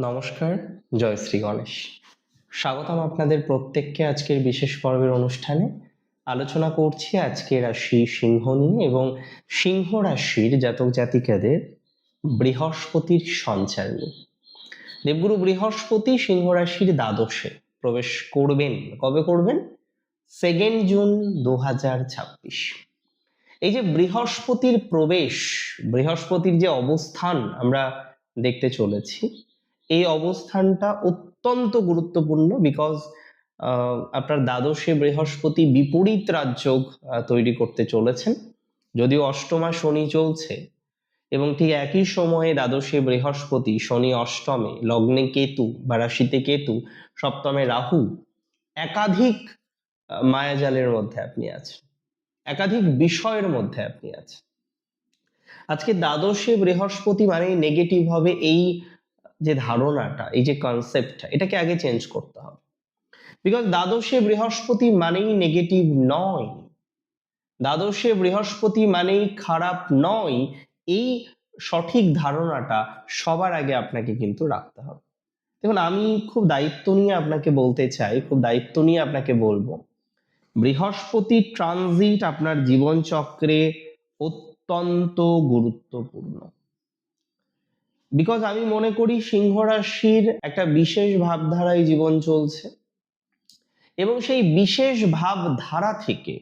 নমস্কার, জয় শ্রী গণেশ। স্বাগতম আপনাদের প্রত্যেককে আজকের বিশেষ পর্বের অনুষ্ঠানে। আলোচনা করছি আজকের রাশি সিংহ নিয়ে এবং সিংহ রাশির জাতক জাতিকাদের বৃহস্পতির সঞ্চার নিয়ে। দেবগুরু বৃহস্পতি সিংহ রাশির দ্বাদশে প্রবেশ করবেন। কবে করবেন? 2 জুন 2026। এই যে বৃহস্পতির প্রবেশ, বৃহস্পতির যে অবস্থান আমরা দেখতে চলেছি, এই অবস্থানটা অত্যন্ত গুরুত্বপূর্ণ। বিকজ আপনার দ্বাদশে বৃহস্পতি বিপরীত রাজযোগ তৈরি করতে চলেছেন। যদিও অষ্টমা শনি চলছে এবং ঠিক একই সময়ে দ্বাদশে বৃহস্পতি, শনি অষ্টমে, লগ্নে কেতু বা রাশিতে কেতু, সপ্তমে রাহু, একাধিক মায়াজালের মধ্যে আপনি আছেন, একাধিক বিষয়ের মধ্যে আপনি আছেন। আজকে দ্বাদশে বৃহস্পতি মানে নেগেটিভ হবে, এই যে ধারণাটা, এই যে কনসেপ্টটা, এটাকে আগে চেঞ্জ করতে হবে। বিকজ দ্বাদশে বৃহস্পতি মানেই নেগেটিভ নয়, দ্বাদশে বৃহস্পতি মানেই খারাপ নয়। এই সঠিক ধারণাটা সবার আগে আপনাকে কিন্তু রাখতে হবে। দেখুন, আমি খুব দায়িত্ব নিয়ে আপনাকে বলতে চাই, খুব দায়িত্ব নিয়ে আপনাকে বলবো, বৃহস্পতি ট্রানজিট আপনার জীবন চক্রে অত্যন্ত গুরুত্বপূর্ণ। বিকজ আমি মনে করি সিংহ রাশির একটা বিশেষ ভাবধারায় জীবন চলছে এবং সেই বিশেষ ভাবধারা থেকে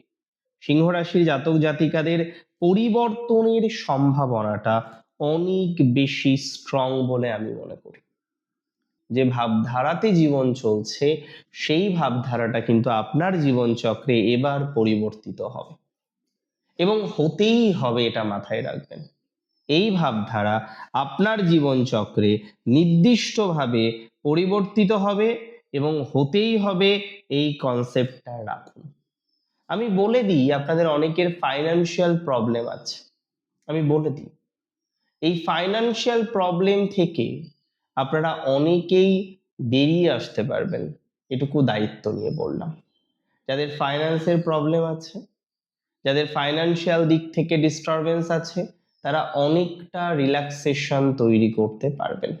সিংহ রাশির জাতক জাতিকাদের পরিবর্তনের সম্ভাবনাটা অনেক বেশি স্ট্রং বলে আমি মনে করি। যে ভাবধারাতে জীবন চলছে সেই ভাবধারাটা কিন্তু আপনার জীবন চক্রে এবার পরিবর্তিত হবে এবং হতেই হবে, এটা মাথায় রাখবেন। এই ভাবধারা আপনার জীবন চক্রে নির্দিষ্টভাবে পরিবর্তিত হবে এবং হতেই হবে, এই কনসেপ্টটা রাখুন। আমি বলে দিই, আপনাদের অনেকের ফাইন্যান্সিয়াল প্রবলেম আছে। আমি বলে দিই, এই ফাইন্যান্সিয়াল প্রবলেম থেকে আপনারা অনেকেই বেরিয়ে আসতে পারবেন, এটুকু দায়িত্ব নিয়ে বললাম। যাদের ফাইন্যান্সের প্রবলেম আছে, যাদের ফাইন্যান্সিয়াল দিক থেকে ডিস্টারবেন্স আছে, তারা অনেকটা রিল্যাক্সেশন তৈরি করতে পারবেন।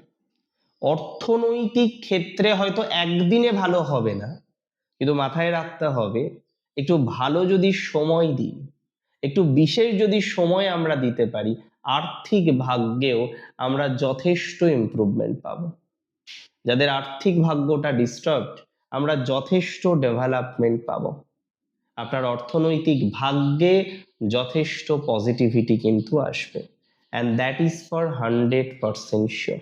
অর্থনৈতিক ক্ষেত্রে হয়তো একদিনে ভালো হবে না, কিন্তু মাথায় রাখতে হবে, একটু ভালো যদি সময় দিই, একটু বিশেষ যদি সময় আমরা দিতে পারি, আর্থিক ভাগ্যেও আমরা যথেষ্ট ইমপ্রুভমেন্ট পাবো। যাদের আর্থিক ভাগ্যটা ডিস্টার্বড, আমরা যথেষ্ট ডেভেলপমেন্ট পাবো। আপনার অর্থনৈতিক ভাগ্যে যথেষ্ট পজিটিভিটি কিন্তু আসবে, and that is for 100% sure.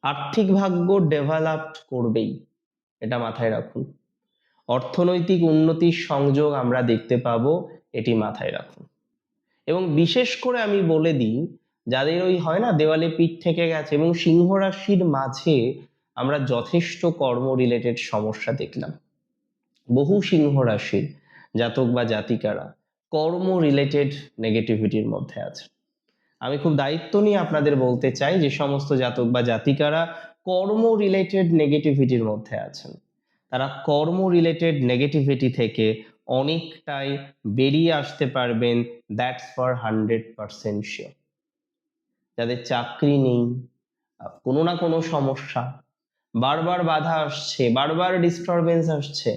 আর্থিক ভাগ্য ডেভেলপড করবেই, এটা মাথায় রাখুন। অর্থনৈতিক উন্নতির সংযোগ আমরা দেখতে পাবো, এটি মাথায় রাখুন। এবং বিশেষ করে আমি বলে দিই, যাদের ওই হয় না দেওয়ালে পিঠ থেকে গেছে, এবং সিংহ রাশির মাঝে আমরা যথেষ্ট কর্ম রিলেটেড সমস্যা দেখলাম। বহু সিংহ রাশির জাতক বা জাতিকারা কর্ম রিলেটেড নেগেটিভিটির মধ্যে আছে। আমি খুব দায়িত্ব নিয়ে আপনাদের বলতে চাই, যে সমস্ত জাতক বা জাতিকারা কর্ম রিলেটেড নেগেটিভিটির মধ্যে আছেন, তারা কর্ম রিলেটেড নেগেটিভিটি থেকে অনেকটাই বেরিয়ে আসতে পারবেন, দ্যাটস ফর 100% শিওর। যাদের চাকরি নেই, কোনো না কোনো সমস্যা, বারবার বাধা আসছে, বারবার ডিস্টারবেন্স আসছে,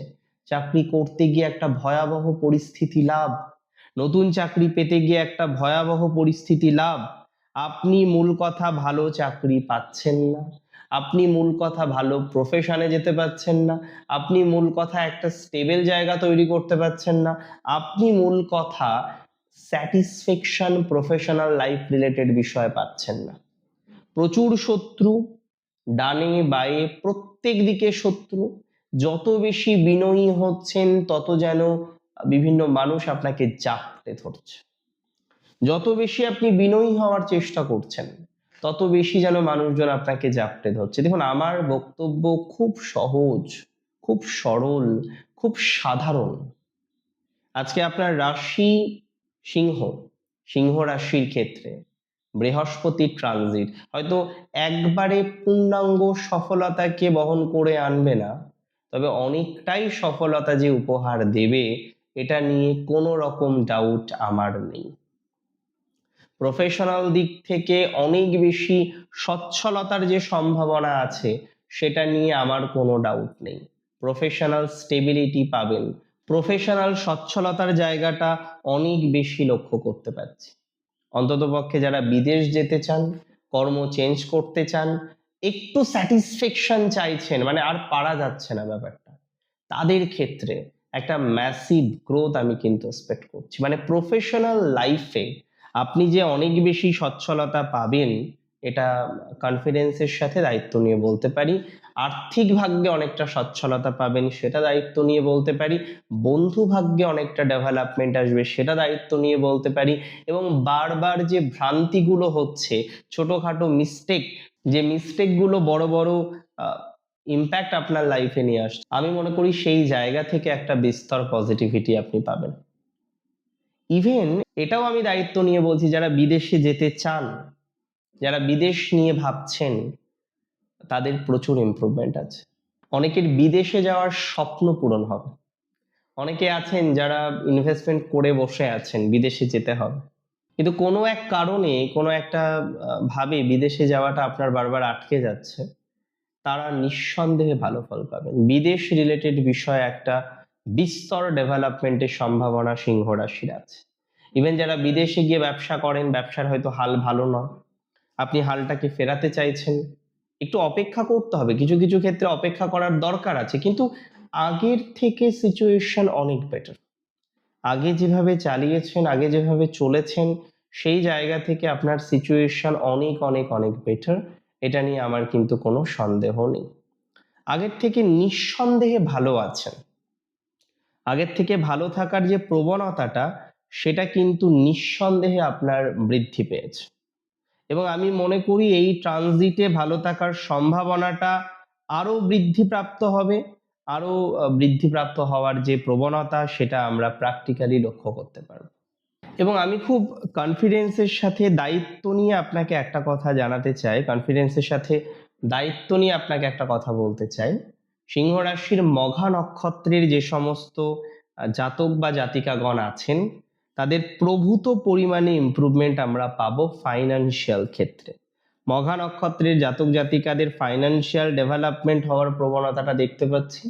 চাকরি করতে গিয়ে একটা ভয়াবহ পরিস্থিতি লাভ, নতুন চাকরি পেতে গিয়ে একটা ভয়াবহ পরিস্থিতি লাভ, আপনি মূল কথা ভালো চাকরি পাচ্ছেন না, আপনি মূল কথা ভালো প্রফেশনে যেতে পারছেন না, আপনি মূল কথা একটা স্টেবল জায়গা তৈরি করতে পারছেন না, আপনি মূল কথা স্যাটিসফ্যাকশন প্রফেশনাল লাইফ রিলেটেড বিষয় পাচ্ছেন না। প্রচুর শত্রু, ডানে বায়ে প্রত্যেক দিকে শত্রু। যত বেশি বিনয়ী হচ্ছেন, তত যেন বিভিন্ন মানুষ আপনাকে জাপটে ধরছে। যত বেশি আপনি বিনয়ী হওয়ার চেষ্টা করছেন, তত বেশি যেন মানুষজন আপনাকে জাপটে ধরছে। দেখুন, আমার বক্তব্য খুব সহজ, খুব সরল, খুব সাধারণ। আজকে আপনার রাশি সিংহ, সিংহ রাশির ক্ষেত্রে বৃহস্পতি ট্রানজিট হয়তো একবারে পূর্ণাঙ্গ সফলতাকে বহন করে আনবে না, তবে অনেকটাই সফলতা যে উপহার দেবে, এটা নিয়ে কোনো রকম ডাউট আমার নেই। প্রফেশনাল দিক থেকে অনেক বেশি সচ্ছলতার যে সম্ভাবনা আছে সেটা নিয়ে আমার কোনো ডাউট নেই। প্রফেশনাল স্টেবিলিটি পাবেন, প্রফেশনাল সচ্ছলতার জায়গাটা অনেক বেশি লক্ষ্য করতে পারছি। অন্ততপক্ষে যারা বিদেশ যেতে চান, কর্ম চেঞ্জ করতে চান, একটু স্যাটিসফ্যাকশন চাইছেন, মানে আর পারা যাচ্ছে না ব্যাপারটা, তাদের ক্ষেত্রে একটা ম্যাসিভ গ্রোথ আমি কিন্তু এক্সপেক্ট করছি। মানে প্রফেশনাল লাইফে আপনি যে অনেক বেশি সচ্ছলতা পাবেন, এটা কনফিডেন্সের সাথে দায়িত্ব নিয়ে বলতে পারি। আর্থিক ভাগ্যে অনেকটা সচ্ছলতা পাবেন, সেটা দায়িত্ব নিয়ে বলতে পারি। বন্ধু ভাগ্যে অনেকটা ডেভেলপমেন্ট আসবে, সেটা দায়িত্ব নিয়ে বলতে পারি। এবং বারবার যে ভ্রান্তিগুলো হচ্ছে, ছোটখাটো মিস্টেক, যে মিস্টেকগুলো বড় বড় ইম্প্যাক্ট আপনার লাইফে নিয়ে আসছে, আমি মনে করি সেই জায়গা থেকে একটা বিস্তর পজিটিভিটি আপনি পাবেন। ইভেন এটাও আমি দায়িত্ব নিয়ে বলছি, যারা বিদেশে যেতে চান, যারা বিদেশ নিয়ে ভাবছেন, তাদের প্রচুর ইমপ্রুভমেন্ট আছে। অনেকের বিদেশে যাওয়ার স্বপ্ন পূরণ হবে। অনেকে আছেন যারা ইনভেস্টমেন্ট করে বসে আছেন, বিদেশে যেতে হবে, কিন্তু কোনো এক কারণে, কোনো একটা ভাবে বিদেশে যাওয়াটা আপনার বারবার আটকে যাচ্ছে। তারা নিঃসন্দেহে ভালো ফল পাবেন। বিদেশ রিলেটেড বিষয়ে একটা বিস্তর ডেভেলপমেন্টের সম্ভাবনা সিংহ রাশির আছে। ইভেন যারা বিদেশে গিয়ে ব্যবসা করেন, ব্যবসার হয়তো হাল ভালো নয়, আপনি হালটাকে ফেরাতে চাইছেন, একটু অপেক্ষা করতে হবে। কিছু কিছু ক্ষেত্রে অপেক্ষা করার দরকার আছে, কিন্তু আগের থেকে সিচুয়েশন অনেক বেটার। আগে যেভাবে চালিয়েছেন, আগে যেভাবে চলেছেন, সেই জায়গা থেকে আপনার সিচুয়েশন অনেক অনেক অনেক বেটার। এটা নিয়ে আমার কিন্তু কোনো সন্দেহ নেই। আগের থেকে নিঃসন্দেহে ভালো আছেন। আগের থেকে ভালো থাকার যে প্রবণতাটা, সেটা কিন্তু নিঃসন্দেহে আপনার বৃদ্ধি পেয়েছে। এবং আমি মনে করি এই ট্রানজিটে ভালো থাকার সম্ভাবনাটা আরো বৃদ্ধিপ্রাপ্ত হবে। আরো বৃদ্ধিপ্রাপ্ত হওয়ার যে প্রবণতা, সেটা আমরা প্র্যাকটিক্যালি লক্ষ্য করতে পারব। এবং আমি খুব কনফিডেন্সের সাথে দায়িত্ব নিয়ে আপনাকে একটা কথা জানাতে চাই, কনফিডেন্সের সাথে দায়িত্ব নিয়ে আপনাকে একটা কথা বলতে চাই। সিংহ রাশির মঘা নক্ষত্রের যে সমস্ত জাতক বা জাতিকাগণ আছেন, তাদের প্রভূত পরিমাণে ইমপ্রুভমেন্ট আমরা পাবো ফাইন্যান্সিয়াল ক্ষেত্রে। মঘা নক্ষত্রের জাতক জাতিকাদের ফাইন্যান্সিয়াল ডেভেলপমেন্ট হওয়ার প্রবণতাটা দেখতে পাচ্ছি।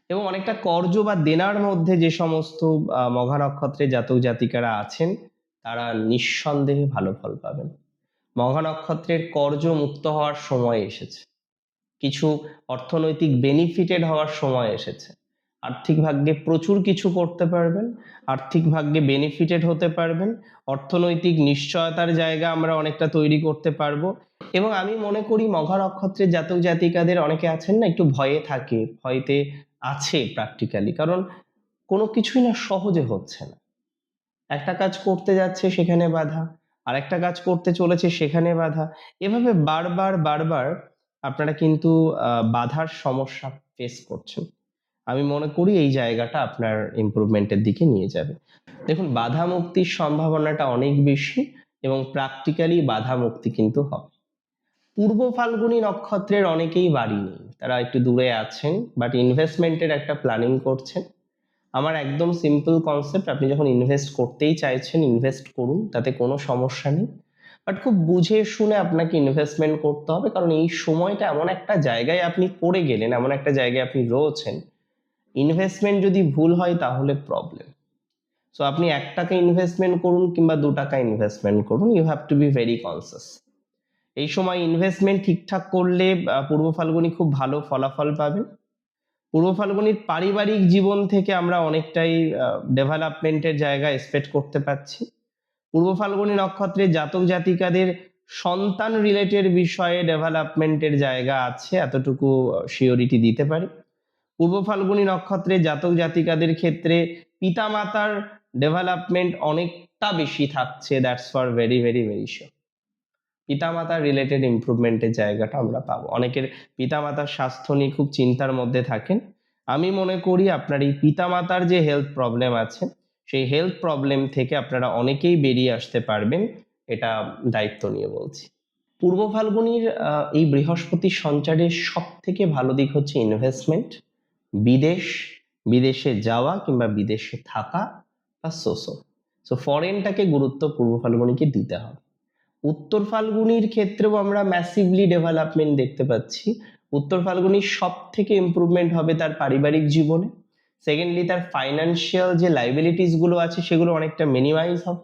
এবং অনেকটা কর্জ বা দেনার মধ্যে যে সমস্ত মঘা নক্ষত্রের জাতক জাতিকারা আছেন, তারা নিঃসন্দেহে ভালো ফল পাবেন। মঘা নক্ষত্রের কর্জ মুক্ত হওয়ার সময় এসেছে, কিছু অর্থনৈতিক বেনিফিটেড হওয়ার সময় এসেছে। আর্থিক ভাগ্যে প্রচুর কিছু করতে পারবেন, আর্থিক ভাগ্যে বেনিফিটেড হতে পারবেন, অর্থনৈতিক নিশ্চয়তার জায়গা আমরা অনেকটা তৈরি করতে পারবো। এবং আমি মনে করি মঘা নক্ষত্রের জাতক জাতিকাদের অনেকে আছেন না, একটু ভয়ে থাকে, ভয়তে আছে প্র্যাকটিক্যালি, কারণ কোনো কিছুই না সহজে হচ্ছে না। একটা কাজ করতে যাচ্ছে, সেখানে বাধা, আর একটা কাজ করতে চলেছে, সেখানে বাধা। এভাবে বারবার বারবার আপনারা কিন্তু বাধার সমস্যা ফেস করছেন। আমি মনে করি এই জায়গাটা আপনার ইমপ্রুভমেন্টের দিকে নিয়ে যাবে। দেখুন, বাধা মুক্তির সম্ভাবনাটা অনেক বেশি, এবং প্র্যাকটিক্যালি বাধা মুক্তি কিন্তু হবে। পূর্ব ফাল্গুনী নক্ষত্রের অনেকেই বাড়ি নেই, তারা একটু দূরে আছেন, বাট ইনভেস্টমেন্টের একটা প্ল্যানিং করছেন। আমার একদম সিম্পল কনসেপ্ট, আপনি যখন ইনভেস্ট করতেই চাইছেন, ইনভেস্ট করুন, তাতে কোনো সমস্যা নেই। বাট খুব বুঝে শুনে আপনাকে ইনভেস্টমেন্ট করতে হবে, কারণ এই সময়টা এমন একটা জায়গায় আপনি পড়ে গেলেন, এমন একটা জায়গায় আপনি রয়েছেন, ইনভেস্টমেন্ট যদি ভুল হয় তাহলে প্রবলেম। সো আপনি 1 টাকা ইনভেস্টমেন্ট করুন কিংবা 2 টাকা ইনভেস্টমেন্ট করুন, you have to be very conscious. এই সময় ইনভেস্টমেন্ট ঠিকঠাক করলে পূর্ব ফাল্গুনী খুব ভালো ফলাফল পাবে। পূর্ব ফাল্গুনীর পারিবারিক জীবন থেকে আমরা অনেকটাই ডেভেলপমেন্টের জায়গা এক্সপেক্ট করতে পারছি। পূর্ব ফাল্গুনী নক্ষত্রের জাতক জাতিকাদের সন্তান রিলেটেড বিষয়ে ডেভেলপমেন্টের জায়গা আছে, এতটুকু শিওরিটি দিতে পারি। পূর্ব ফাল্গুনী নক্ষত্রের জাতক জাতিকাদের ক্ষেত্রে পিতামাতার ডেভেলপমেন্ট অনেকটা বেশি থাকছে, that's for very very very sure. পিতামাতার রিলেটেড ইমপ্রুভমেন্টের জায়গাটা আমরা পাবো। অনেকের পিতামাতার স্বাস্থ্য নিয়ে খুব চিন্তার মধ্যে থাকেন। আমি মনে করি আপনার এই পিতামাতার যে হেলথ প্রবলেম আছে, সেই হেলথ প্রবলেম থেকে আপনারা অনেকেই বেরিয়ে আসতে পারবেন, এটা দায়িত্ব নিয়ে বলছি। পূর্ব ফাল্গুনীর এই বৃহস্পতির সঞ্চারের সব থেকে ভালো দিক হচ্ছে ইনভেস্টমেন্ট, বিদেশে যাওয়া কিংবা বিদেশে থাকা বা সো ফরেনটাকে গুরুত্ব পূর্ব ফাল্গুনীকে দিতে হবে। উত্তর ফাল্গুনির ক্ষেত্রেও আমরা ম্যাসিভলি ডেভেলপমেন্ট দেখতে পাচ্ছি। উত্তর ফাল্গুনির সব থেকে ইম্প্রুভমেন্ট হবে তার পারিবারিক জীবনে। সেকেন্ডলি তার ফাইন্যান্সিয়াল যে লাইবিলিটিস গুলো আছে সেগুলো অনেকটা মিনিমাইজ হবে।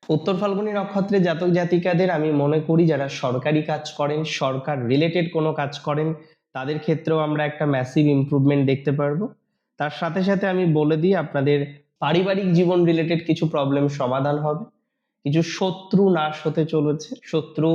উত্তর ফাল্গুনী নক্ষত্রের জাতক জাতিকাদের আমি মনে করি যারা সরকারি কাজ করেন, সরকার রিলেটেড কোনো কাজ করেন, তাদের ক্ষেত্রেও আমরা একটা ম্যাসিভ ইমপ্রুভমেন্ট দেখতে পারবো। তার সাথে সাথে আমি বলে দিই, আপনাদের পারিবারিক জীবন রিলেটেড কিছু প্রবলেম সমাধান হবে, কিছু শত্রু নাশ হতে চলেছে। শত্রু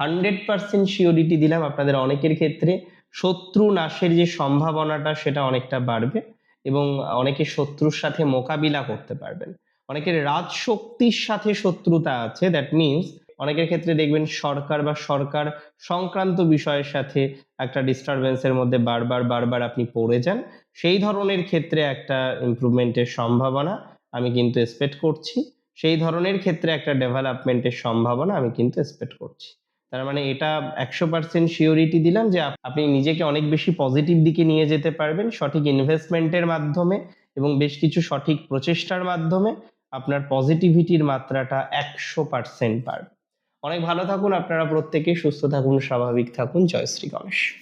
100% শিওরিটি দিলাম, আপনাদের অনেকের ক্ষেত্রে শত্রু নাশের যে সম্ভাবনাটা সেটা অনেকটা বাড়বে এবং অনেকে শত্রুর সাথে মোকাবিলা করতে পারবেন। অনেকের রাজশক্তির সাথে শত্রুতা আছে, দ্যাট মিনস অনেকের ক্ষেত্রে দেখবেন সরকার বা সরকার সংক্রান্ত বিষয়ের সাথে একটা ডিস্টারবেন্সের মধ্যে বারবার বারবার আপনি পড়ে যান। সেই ধরনের ক্ষেত্রে একটা ইমপ্রুভমেন্টের সম্ভাবনা আমি কিন্তু এক্সপেক্ট করছি। সেই ধরনের ক্ষেত্রে একটা ডেভেলপমেন্টের সম্ভাবনা আমি কিন্তু এক্সপেক্ট করছি। তার মানে এটা 100% শিওরিটি দিলাম যে আপনি নিজেকে অনেক বেশি পজিটিভ দিকে নিয়ে যেতে পারবেন সঠিক ইনভেস্টমেন্টের মাধ্যমে এবং বেশ কিছু সঠিক প্রচেষ্টার মাধ্যমে আপনার পজিটিভিটির মাত্রাটা 100% বাড়বে। অনেক ভালো থাকুন আপনারা প্রত্যেকে, সুস্থ থাকুন, স্বাভাবিক থাকুন। জয় শ্রী গণেশ।